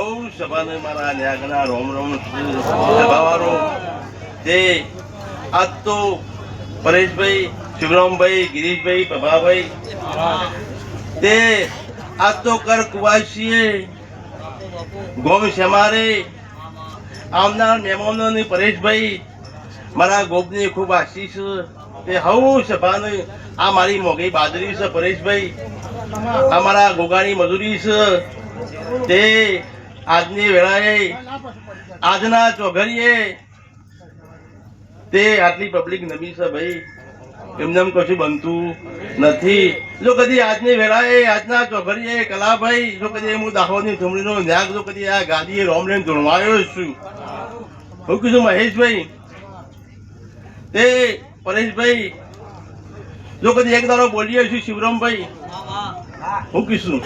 હઉ સભાને મારા ન્યાગના રોમ રોમ સભાવાળો તે આજ તો પરેશભાઈ, શિવરામભાઈ, ગિરીશભાઈ, પ્રભાભાઈ તે આજ તો કર કુવાસીએ ગોમ સમારે આવનાર મહેમાનોની પરેશભાઈ મારા ગોપની ખૂબ આશીષ તે હઉ સભાને આ મારી મોગી બાજરી છે પરેશભાઈ, આ મારા ગોગાની મજૂરી છે તે આજની વેળાએ આજના ચોઘરીએ તે આટલી પબ્લિક નમી છે ભાઈ, એમને કશું બનતું નથી. જો કદી આજની વેળાએ આજના ચોઘરીએ કલાભાઈ જો કદી હું દાહોદની થુમડીનો ન્યાગ જો કદી આ ગાદીએ રોમ રેમ ધૂણવાયો છું. હું કીધું મહેશભાઈ તે પરેશભાઈ જો કદી એક દાડો બોલીએ છું શિવરામભાઈ હું કીશું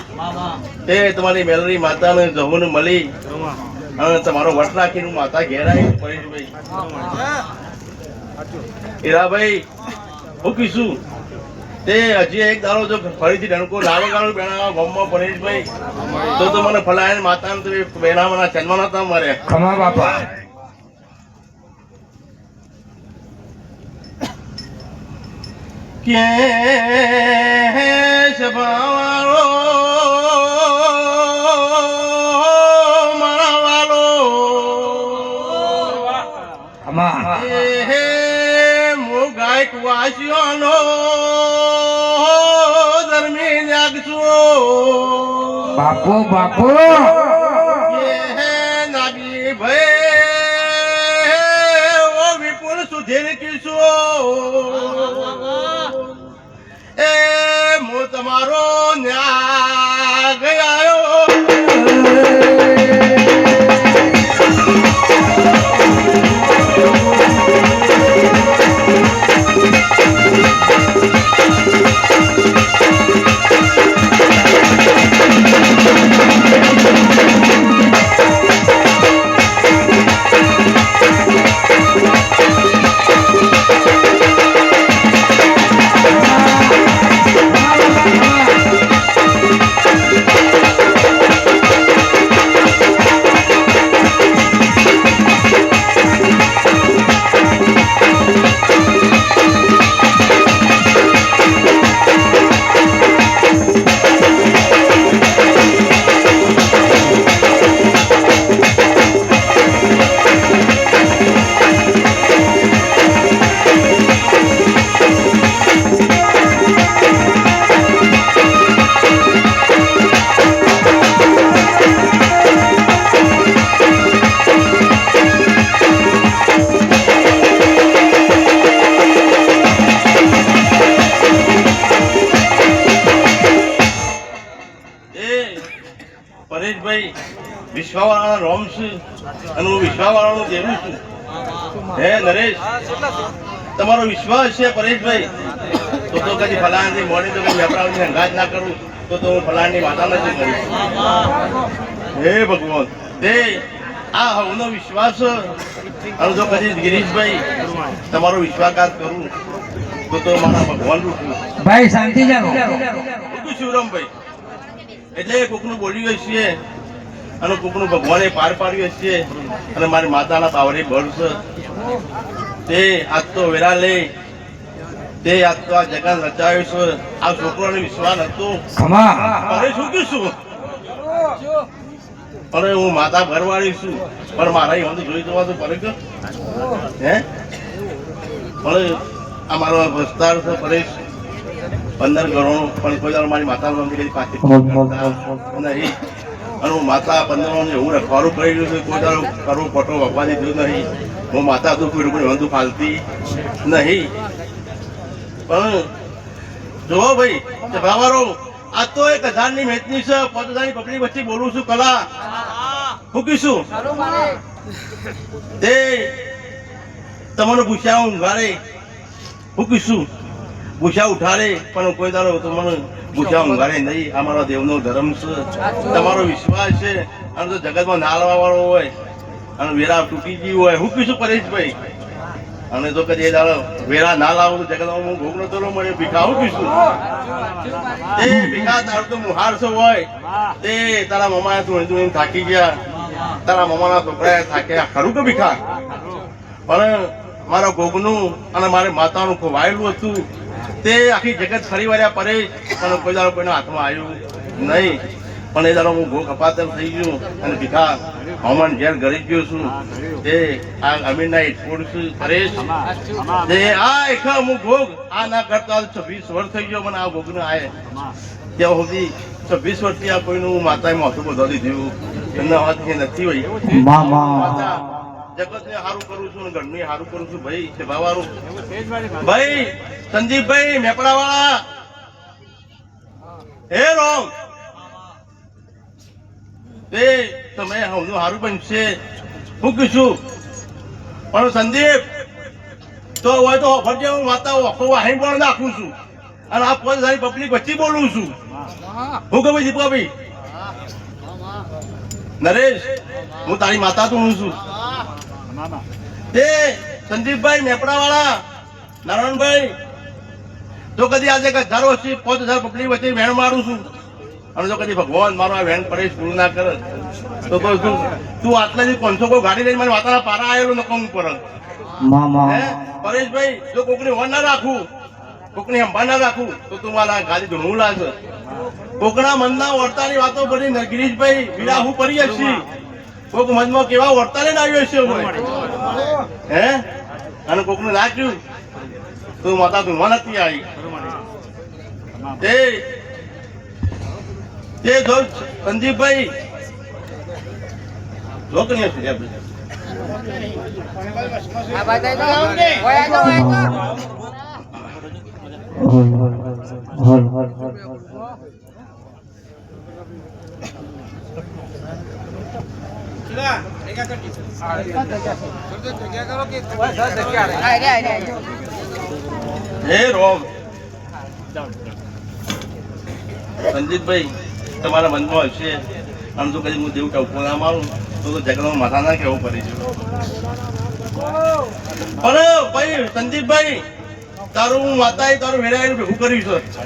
તે તમારી મેલરી માતાને જહુને મળી અને તમારો વટ રાખીને માતા ઘેર આવી પરેશભાઈ હીરાભાઈ હું કીશું તે હજી એક દાડો જો ફરીથી ડણકો લાવે ગાળો બેણા ગામમાં પરેશભાઈ તો મને ફલાયન માતાને તો બેના મને જન્મ નતા મરે ખમા બાપા કે સભાવાળો મારા વાલો મો ગાયક વાસીઓનો ધર્મી નાગજો બાપો બાપો નાગી ભાઈ ઓ વિપુલ સુધીર કિશો એ મો તમારો ન્યાગ આવ્યો પરેશભાઈ વિશ્વાવાળાનો રોમ છું અને હું વિશ્વાવાળાનું દેવું છું. હે નરેશ તમારો વિશ્વાસ છે પરેશભાઈ તો કદી ફલાણની મોડી તો કદી વેપરાવની હંગાત ના કરું તો હું ફલાણની માતા નથી કરીશ. હે ભગવાન તે આ હવનો વિશ્વાસ અને જો કદી ગિરીશભાઈ તમારો વિશ્વાસઘાત કરું તો મારા ભગવાન રૂઠું ભાઈ શાંતિ જાઓ શિવરામભાઈ એટલે કોકનું બોલ્યું હશે અને કોકનું ભગવાને પાર પાડ્યું હશે અને મારી માતાના પાવરે બળ છે તે આજ તો વેરા લે તે આજ તો આ જગત રચાયો છે. આ છોકરોને વિશ્વાસ હતો અરે શું કીશું અરે હું માતા ભરવાડી છું પણ મારા અહીં જોઈ જવા તો ફરક હે પણ આ મારો વિસ્તાર છે પરેશ 15 કરોડ પણ કોઈ દર મારી માતાનું મંદિર પાછી નહીં અને હું માતા 15 એવું રખવાડું કરી રહ્યું છું. કોઈ દર કરવું પટો વગવા દીધું નહીં. હું માતા હતું કોઈ કોઈ વંદુ ફાલતી નહીં. પણ જોવો ભાઈ ભાવારો આ તો 1000ની મેચની છે 5000ની પબ્લિક વચ્ચે બોલું છું કલા મૂકીશું તે તમને પૂછ્યા ઊંઘાડે મૂકીશું ભૂસા ઉઠાડે પણ કોઈ દાડો તમને ભૂસા ઊંઘાડે નહીં. આ મારા દેવનો ધર્મ છે, તમારો વિશ્વાસ છે. અને જો જગતમાં નાલવા વાળો હોય અને વેરા તૂટી ગયું હોય હું કીશું પરેશભાઈ અને જો કદી એ દાડો વેરા ના લાવું તો જગત હું ભોગ નતો લો મળે ભીખાવું પીશું એ ભીખા તારું તો મુહારસો હોય તે તારા મમાએ તું થાકી ગયા તારા મમાના છોકરા થાક્યા ખરું કે ભીખા પણ મારા ગોગનું અને મારે માતાનું ખોવાયેલું હતું તે આખી જગત ફરી વર્યા પરે પણ કોઈ દાડો કોઈના હાથમાં આવ્યું નહીં પણ એ દાડો હું ભોગ અપાતર થઈ ગયું અને ભીખા હવામાન ઘેર ગરી ગયો છું તે આ અમીરના ઇટફોડ છું પરેશ તે આ એક હું ભોગ આ ના કરતા 26 વર્ષ થઈ ગયો મને આ ભોગને આય ત્યાં સુધી 26 વર્ષથી આ કોઈનું માતાએ માથું બધો દીધું એમના વાત કે નથી હોય માતા જગતને હારું કરું છું અને ઘરને હારું કરું છું ભાઈ છે ભાવારું ભાઈ સંદીપભાઈ મેપડા વાળા હે રોમ તે તમે હમનું હારું બનશે હું કીધું પણ સંદીપ તો હોય તો ફરજે હું માતા આખો વાહી પણ નાખું છું અને આ 5000 પબ્લિક વચ્ચે બોલું છું હું કહું દીપાભાઈ નરેશ હું તારી માતા તો હું છું તે સંદીપભાઈ મેપડા વાળા નારાયણભાઈ તો કદી આજે 1000 વર્ષથી 5000 પબ્લિક વચ્ચે વેણ મારું છું અને જો કદી ભગવાન મારો આ વેણ પરેશ પૂરું ના કરે તો તું આટલાથી 500 કોઈ ગાડી લઈને મારી માતાના પારા આવેલો નકમ પર પરેશભાઈ જો કોકની વન ના રાખું કોકની અંબા ના રાખું તો તું મારા ગાડી ધૂણું લાગે કોકના મનના વર્તાની વાતો બધી ગિરીશભાઈ વીરા હું કરી હશી કોક મનમાં કેવા વર્તા લઈને આવ્યો હશે હે અને કોકનું નાખ્યું તું માતા ધૂણવા નથી આવી તે જો સંજીવભાઈ લોકનીય છે હે રોમ સંજીતભાઈ તમારા મનમાં હશે આમ તો કદી હું દેવું ટપકો ના મારું તો જગતમાં માથા ના કેવું પડી છે પણ ભાઈ સંજીતભાઈ તારું હું માતાએ તારું વેરાઈ ભેગું કર્યું છે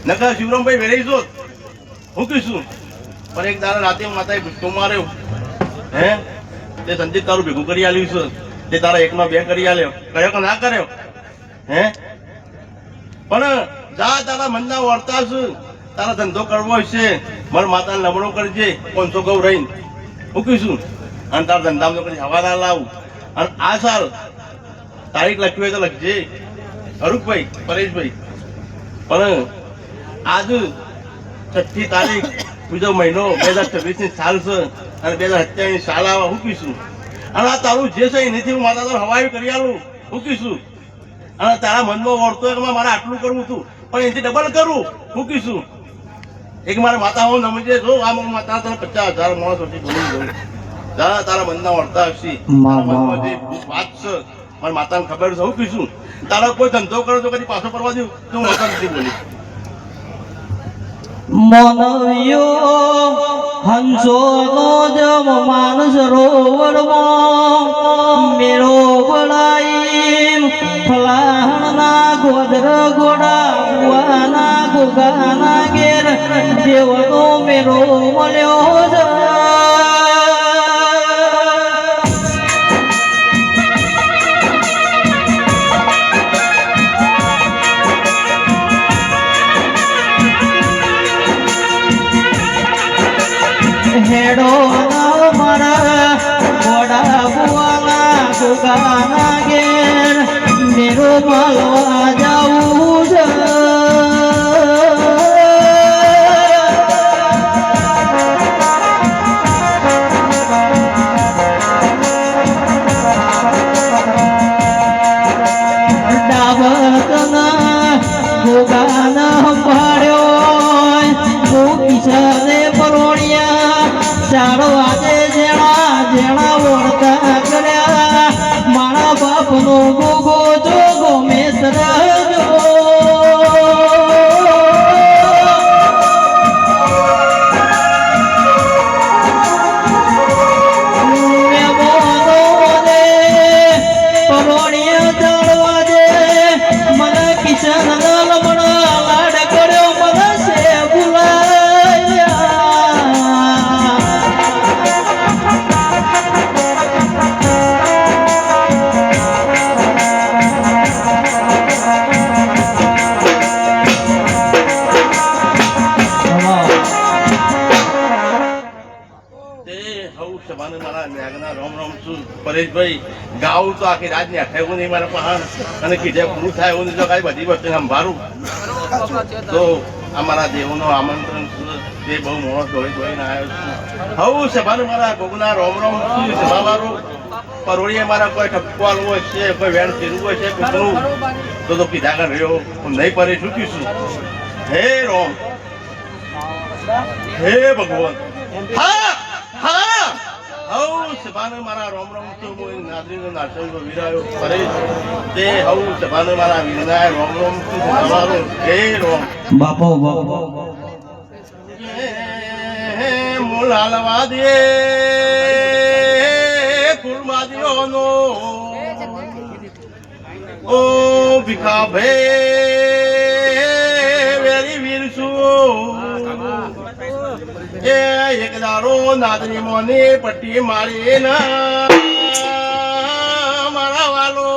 નકા શિવરામભાઈ વેરાઈ છો હું કહીશું પણ એક દાડા રાતે માતાએ ગુસ્સો માર્યો હે તે સંજીત તારું ભેગું કરી આલ્યું છે તે તારા એકમાં 2 કરી આલ્યો કયો કે ના કર્યો હે પણ જા તારા મનના વર્તા છે તારા ધંધો કરવો છે મારા માતાને નબળો કરજે 500 ગૌ રહીને હું કહીશું અને તારા ધંધામાં કરી હવા ના લાવું અને આ સાલ તારીખ લખી હોય તો લખજે અરુકભાઈ પરેશભાઈ પણ આજ 6મી તારીખ બીજો મહિનો 2026 સાલ છે અને 2027 સાલ આવે હું કહીશું અને આ તારું જે છે એનીથી હું માતા તારું હવાઈ કરી આલું હું કહીશું અને તારા મનમાં વળતો કે મારે આટલું કરવું હતું પણ એનાથી ડબલ કરું હું કહીશું એક મારા માતા હું નમજે જો આ માતા તને 50,000 માણસ વચ્ચે બોલી દઉં તારા મનના વર્તા હશે મનમાં જે વાત છે મારા માતાને ખબર છે હું કહીશું તારા કોઈ ધંધો કરો તો કદી પાછો પડવા દઉં તો હું માતા નથી બોલી મનવ્યો હંસો નો જમ માન સરોવરમાં મેળો બળાઈ ફલાહના ગોદર ગોડા કુવાના ગોગાના ઘેર દેવનો મેળો મળ્યો છે હેડો મારા ગોડા બુવાના ગોગાના ઘેર મેરો મળવા જાવું છે મારા મેઘના રોમ રોમ છું પરેશભાઈ ગાવું તો આખી રાત ને અઠાવું નહીં મારા પહાડ અને કીધે પૂરું થાય એવું નહીં તો કાંઈ બધી વસ્તુ સંભાળું તો અમારા દેવનું આમંત્રણ છે તે બહુ મોડો દોડીને આવ્યો છું હવું સભાનું મારા ગોગના રોમ રોમ છું સભાવાળું પરોળીએ મારા કોઈ ઠપકવાનું હોય છે કોઈ વેણ ફેરવું હોય છે કૂતરું તો કીધા કર રહ્યો હું નહીં પરે ચૂકીશું હે રોમ હે ભગવાન હા હા હઉ સભાને મારા રોમ રોમ તો હું નાદરીનો નાચો વિરાયો પરેશ તે હઉ સભાને મારા વિનાય રોમ રોમ તમારો હે રોમ બાપો બાપો હે મૂળ હાલવા દે ફૂલમાદીઓનો ઓ ભીખા ભે વેરી વીરસું એ એક દારો નાદની મોની પટ્ટી મારી ના મારા વાલો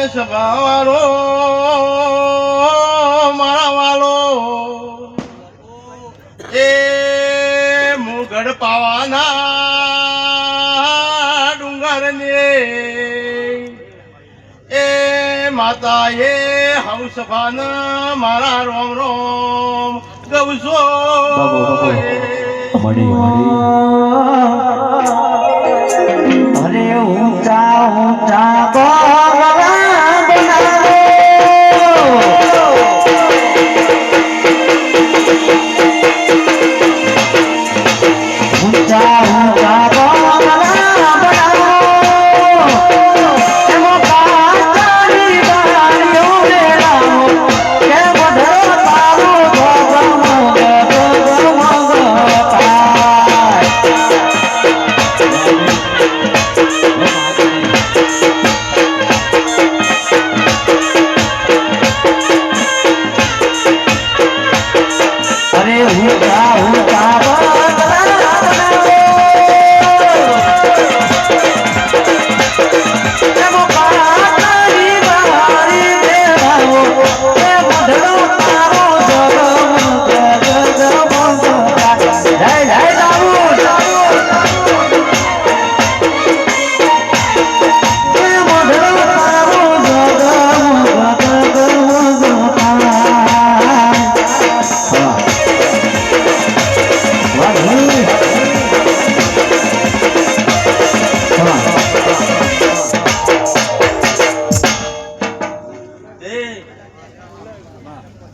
સભાવાળો મારા વાલો એ મુગડ પાવાના ડુંગરને એ માતાએ હંસભાન મારા રોમ રોમ ગવસો અરે ઊંચા ઊંચા ગોળા બનાવો ઊંચા ઊંચા ગોળા બનાવો એમાં કાચની બારીઓ બેડાવો કે બધો તારો અરે ઊંચા ઊંચા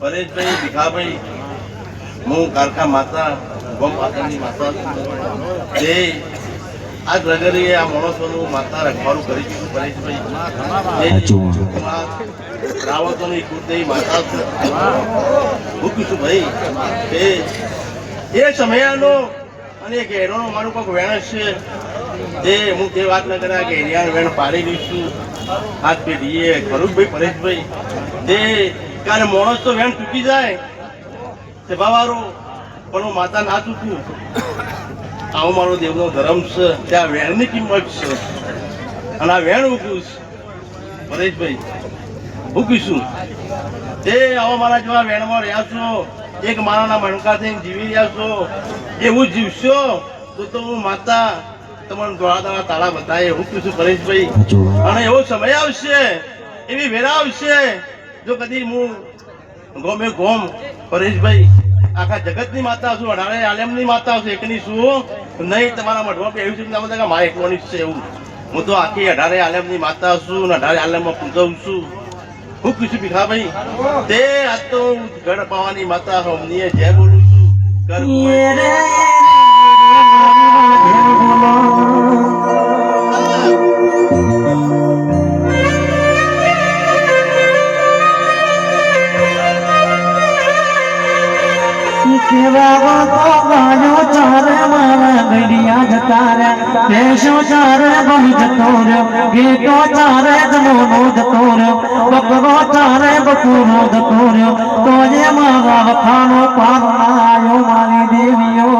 પરેશભાઈ ભીખાભાઈ હું કારખા માતા ગોમ પાટણની માતા જે આ નગરીએ આ માણસોનું માતા રખવાનું કરી દીધું પરેશભાઈ રાવતોની કુળદેવી માતા છું હું કીધું ભાઈ એ સમયાનો અને ઘેરોનો મારું કોઈક વેણ છે જે હું તે વાત ન કર્યા કે એરિયાનું વેણ પાડી દઈશું હાથ પેઢીએ ખરું ભાઈ પરેશભાઈ જે કારણ માણસ તો વેણ ચૂકી જાય તે બાવારો પણ હું માતા ના ચૂકું આવો મારો દેવનો ધર્મ છે ત્યાં વેણની કિંમત છે અને આ વેણ મૂક્યું છે પરેશભાઈ મૂકીશું તે આવો મારા જેવા વેણમાં રહ્યા છો એક મારાના મણકા થઈને જીવી રહ્યા છો એવું જીવશો તો હું માતા તમને દોડા તાળા બતાવે હું કીધું પરેશભાઈ અને એવો સમય આવશે એવી વેરા આવશે જો કદી હું ગોમે ગોમ પરેશભાઈ આખા જગતની માતા છું અઢારે આલમની માતા છું એકની છું નહીં તમારા મઢમાં એવું છે કે મારે એકલોની છે એવું હું તો આખી અઢારે આલમની માતા છું ને અઢારે આલમમાં પૂજવું છું હું કીધું ભીખાભાઈ તે આજ તો ગઢ પાવાની માતા હમનીએ જય બોલું છું કર ચારે મારા ગડિયા જતા રે દેશો ચારે બહુ જતો રહ્યો ગીતો ચારે જમોનો જતો રહ્યો બકરો ચારે બકુરો જતો રહ્યો તો જે મારા વખાનો પાર આવ્યો મારી દેવીઓ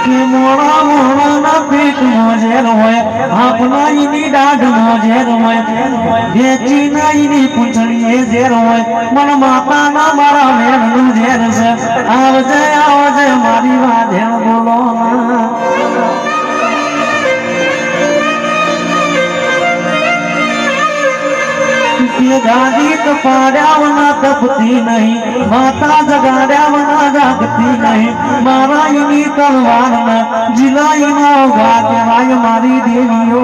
કે મોડા મોડા ના પેટ નો ઝેર હોય આપના ઈની દાઢ નો ઝેર હોય વેચી ના ઈની પૂંછડી ઝેર હોય મન માતા ના મારા મેળ નું ઝેર છે આવજે આવજે મારી વાધે બોલો કે ગાદી તો પાડ્યાવના તપતી નહીં માતા જગાડ્યાવના જાગતી નહીં મારા ઈની તલવારના જીલાઈના ઉભા કહેવાય મારી દેવીઓ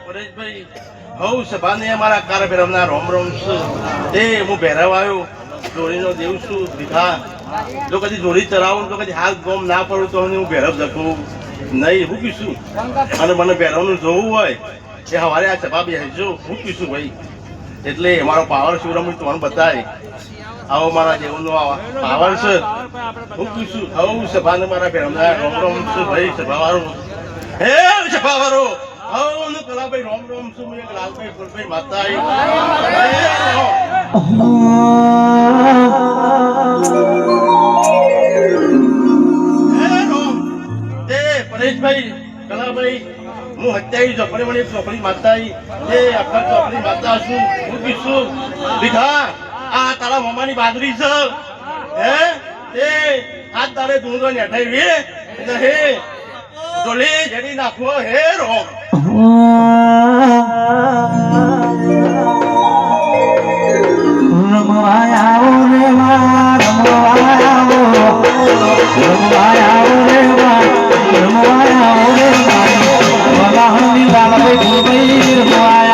પરેશભાઈ હઉ સભાને અમારા કાર ભેરવના રોમ રોમ છે તે હું ભેરવ આવ્યો જોડીનો દેવ છું ભીખા જો કદી જોડી ચરાવું તો કદી હાથ ગોમ ના પડું તો હું ભેરવ જખું નહીં હું કીશું અને મને ભેરવનું જોવું હોય એ સવારે આ સભા બેસીશું હું કીશું ભાઈ એટલે મારો પાવર શિવરામ તમને બતાય આવો મારા દેવનો પાવર છે હું કીશું હઉ સભાને મારા ભેરવના રોમ રોમ છું ભાઈ સભાવાળો હે સભાવાળો હઉ કલાભાઈ રોમ રોમ છું હું એક લાલભાઈ ફૂલભાઈ માતા પરેશભાઈ કલાભાઈ હું હત્યાઈ ચોપડી વળી ચોપડી માતા એ અખર ચોપડી માતા છું હું કીશું ભીખા આ તારા મામાની બાદરી છે હે એ આ તારે ધૂંધો નેઠાઈ વે હે ડોલી જડી નાખવો હે રોમ રમવાયા રે વા રમવાયા રે વા રમવાયા રે વા વલાહની લાલવે ગુરબઈ રમવાયા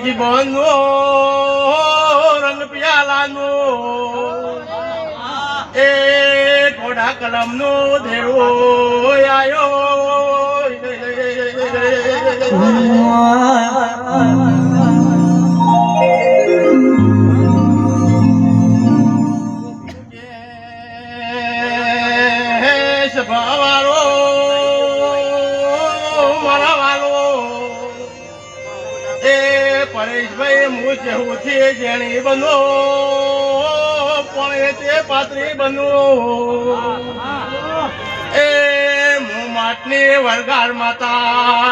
જીવનનો રંગ પ્યાલાનો એ ઘોડા કલમનો દેડો આયો સભાવાળો મારાવાળો એ પરેશભાઈ હું જેવું જેણી બનો પણ તે પાત્રી બનો એ હું માટની વરગાર માતા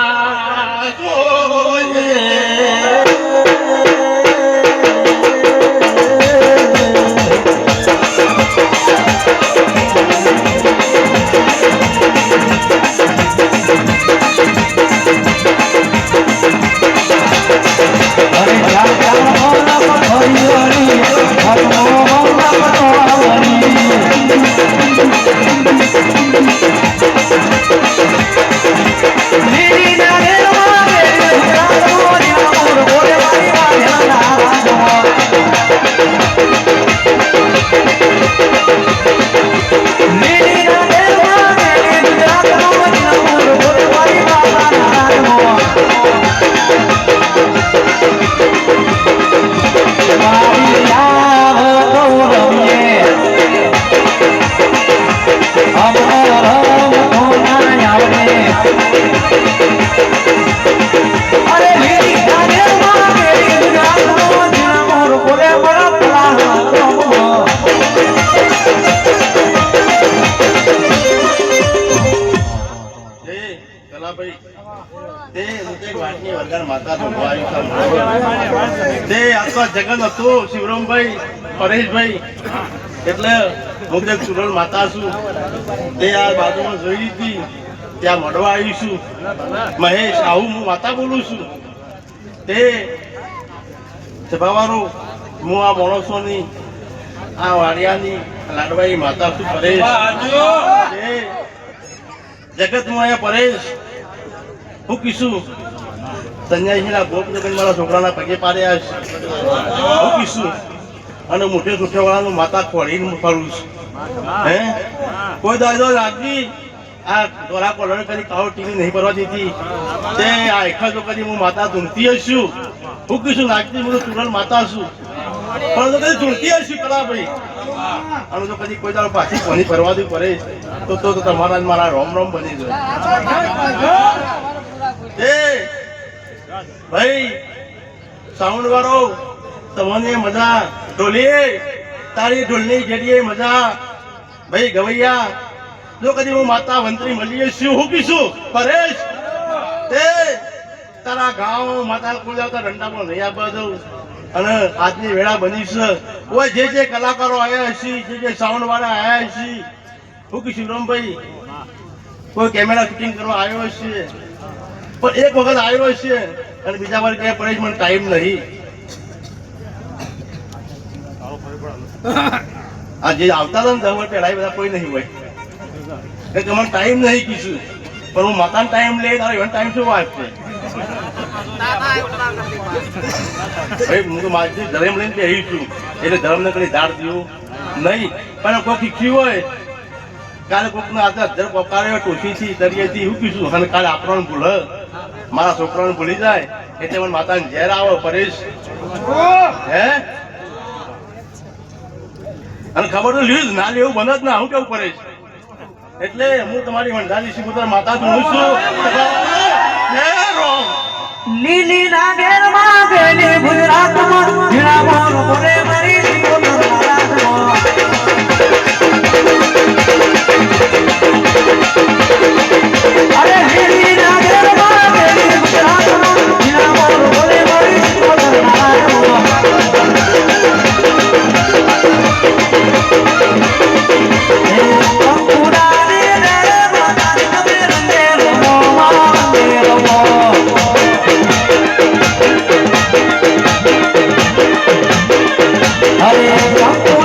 જગન હતું શિવરામભાઈ પરેશભાઈ એટલે હું સુરલ માતા છું તે આ બાજુમાં જોઈ હતી ત્યાં મળવા આવી છું મહેશ આવું હું માતા બોલું છું તે સભાવાળું હું આ માણસોની આ વાડિયાની લાડવાઈ માતા છું પરેશ જગતમાં અહીંયા પરેશ હું કીશું સંજયજીના ગોપ જગન મારા છોકરાના પગે પાડ્યા છે હું કીશું અને મોટે સુઠેવાળાનું માતા ખોડીને ફરું છું હે કોઈ દાદો રાખજી આ દોરા કોલર કરી કાળો ટીવી નહીં ભરવા દીધી તે આ એકા જો કરી હું માતા ધૂણતી હશું હું કીશું નાખતી હું સુરલ માતા છું પણ તો કદી ધૂણતી હશું કલાભાઈ અને જો કદી કોઈ દાડો પાછી કોની ભરવા દઉં પડે તો તમારા મારા રોમ રોમ બની જાય એ ભાઈ સાઉન્ડ વાળો તમને મજા ઢોલી તારી ઢોલની જડીએ મજા ભાઈ ગવૈયા જો કદી હું માતા વંતરી મળીએ શું હું કીશું પરેશ તે તારા ગાંવ માતા કોઈ આવતા દંડામાં નહીં આપવા દઉં અને આજની વેળા બની છે કોઈ જે કલાકારો આવ્યા હશે જે સાઉન્ડ વાળા આવ્યા હશે હું કીશું રામભાઈ કોઈ કેમેરા ફિટિંગ કરવા આવ્યો હશે પણ એક વખત આવ્યો હશે અને બીજા વાર કહે પરેશ મને ટાઈમ નહીં. આ જે આવતા હતા ને 10 વર્ષ પહેલા એ બધા કોઈ નહીં હોય કે મને ટાઈમ નહીં કીધું, પણ હું માતાનો ટાઈમ લે તારો એવાનો ટાઈમ શું વાત છે? ભાઈ હું તો મારી ધર્મ લઈને બેસી છું એટલે ધર્મને કદી ધાર દઉં નહીં. પણ કોઈ શીખ્યું હોય કાલે કોકને આજે 1000 પકારે ટોસીથી દરિયેથી એવું કીધું અને કાલે આપણને ભૂલે, મારા છોકરાને ભૂલી જાય એટલે મને માતાને ઝેર આવે પરેશ હે. અને ખબર તો લીધું ના લેવું બને જ ના, હું કેવું પરેશ? એટલે હું તમારી વંઢાની શિકોતર માતા જોઉં છું. હે રોમ લીલી ના ઘેરમાં બેલી ગુજરાતમાં જીણા મોર બોલે મારી શિકોતર ગુજરાતમાં. અરે લીલી ના ઘેરમાં બેલી ગુજરાતમાં જીણા મોર બોલે મારી શિકોતર ગુજરાતમાં. હે કંકુડાની રે માતાની તમે રંગે રમો રંગે રમો. Hare Rama